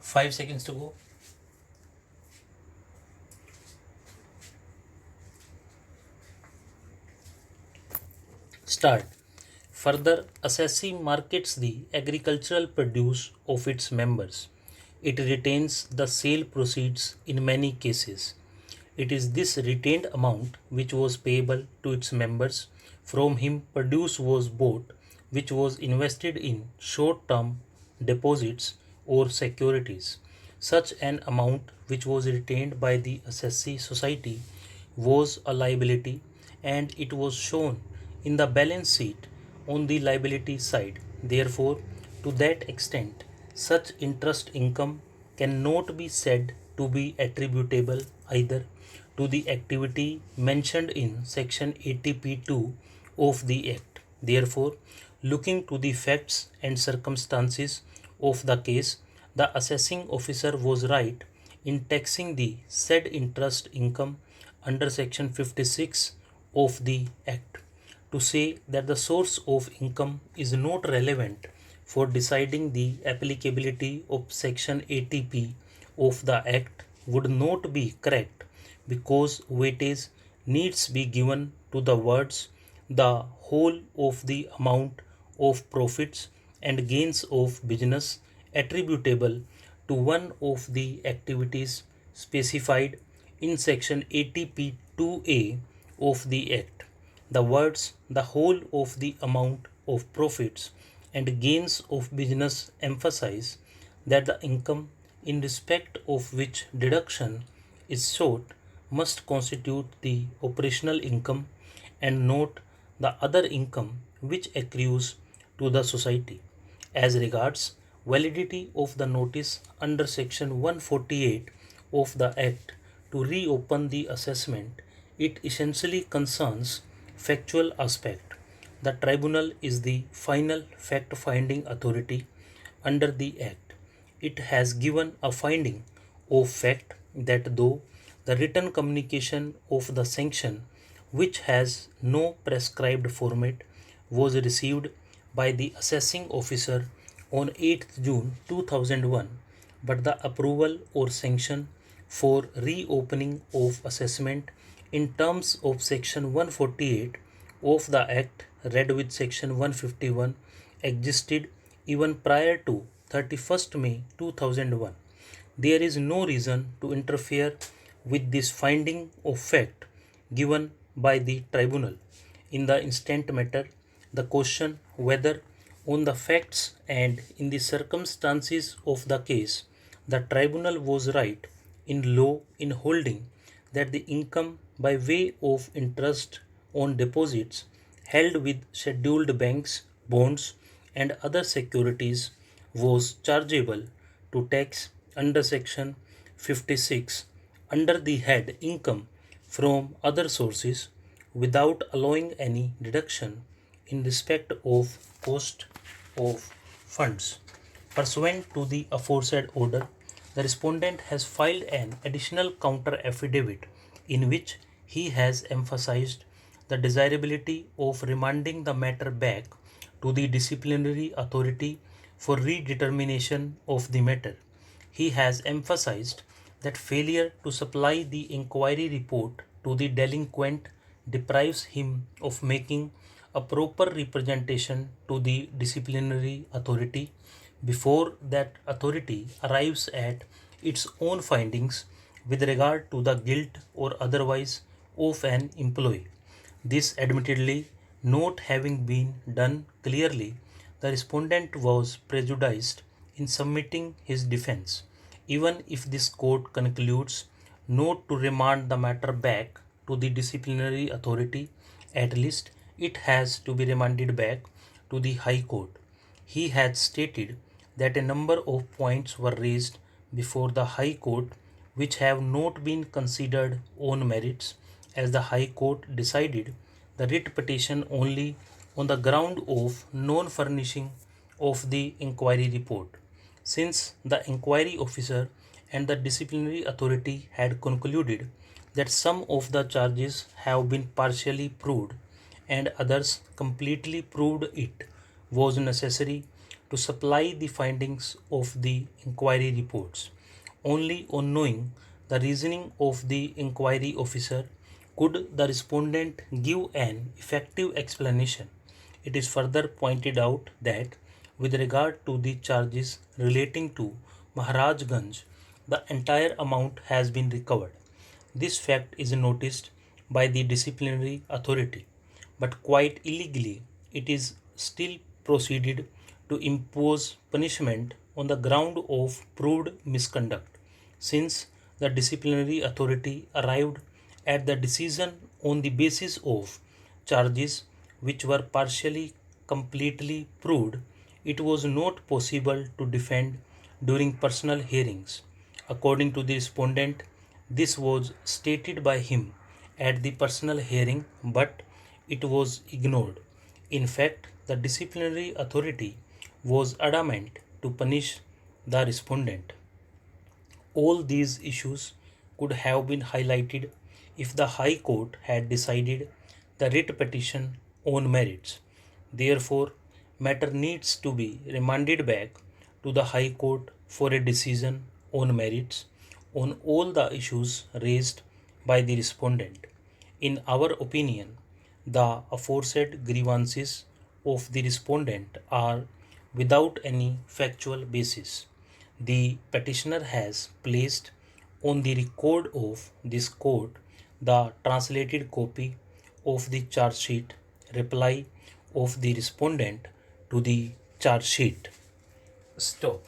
5 seconds to go. Start. Further, assessee markets the agricultural produce of its members. It retains the sale proceeds in many cases. It is this retained amount which was payable to its members. From him, produce was bought, which was invested in short term deposits or securities. Such an amount which was retained by the assessee society was a liability, and it was shown in the balance sheet on the liability side. Therefore, to that extent, such interest income cannot be said to be attributable either to the activity mentioned in section 80p2 of the Act. Therefore, looking to the facts and circumstances of the case, the assessing officer was right in taxing the said interest income under section 56 of the Act. To say that the source of income is not relevant for deciding the applicability of section 80p of the Act would not be correct, because weightage needs be given to the words the whole of the amount of profits and gains of business attributable to one of the activities specified in section 80p2a of the Act. The words the whole of the amount of profits and gains of business emphasize that the income in respect of which deduction is sought must constitute the operational income and not the other income which accrues to the society. As regards validity of the notice under section 148 of the Act to reopen the assessment, it essentially concerns factual aspect. The tribunal is the final fact-finding authority under the Act. It has given a finding of fact that though the written communication of the sanction, which has no prescribed format, was received by the assessing officer on 8th June 2001, but the approval or sanction for reopening of assessment in terms of section 148 of the Act read with section 151 existed even prior to 31st May 2001. There is no reason to interfere with this finding of fact given by the tribunal. In the instant matter, the question whether on the facts and in the circumstances of the case, the tribunal was right in law in holding that the income by way of interest on deposits held with scheduled banks, bonds, and other securities was chargeable to tax under section 56 under the head income from other sources without allowing any deduction in respect of cost of funds. Pursuant to the aforesaid order, the respondent has filed an additional counter affidavit in which he has emphasized the desirability of remanding the matter back to the disciplinary authority for redetermination of the matter. He has emphasized that failure to supply the inquiry report to the delinquent deprives him of making a proper representation to the disciplinary authority before that authority arrives at its own findings with regard to the guilt or otherwise of an employee. This admittedly not having been done clearly, the respondent was prejudiced in submitting his defense. Even if this court concludes not to remand the matter back to the disciplinary authority, at least it has to be remanded back to the High Court. He had stated that a number of points were raised before the High Court which have not been considered on merits, as the High Court decided the writ petition only on the ground of non-furnishing of the inquiry report. Since the inquiry officer and the disciplinary authority had concluded that some of the charges have been partially proved and others completely proved, it was necessary to supply the findings of the inquiry reports. Only on knowing the reasoning of the inquiry officer could the respondent give an effective explanation. It is further pointed out that with regard to the charges relating to Maharajganj, the entire amount has been recovered. This fact is noticed by the disciplinary authority, but quite illegally it is still proceeded to impose punishment on the ground of proved misconduct, since the disciplinary authority arrived at the decision on the basis of charges which were partially completely proved. It was not possible to defend during personal hearings. According to the respondent, this was stated by him at the personal hearing, but it was ignored. In fact, the disciplinary authority was adamant to punish the respondent. All these issues could have been highlighted if the High Court had decided the writ petition on merits. Therefore, matter needs to be remanded back to the High Court for a decision on merits on all the issues raised by the respondent. In our opinion, the aforesaid grievances of the respondent are without any factual basis. The petitioner has placed on the record of this court the translated copy of the charge sheet, reply of the respondent to the charge sheet. Stop.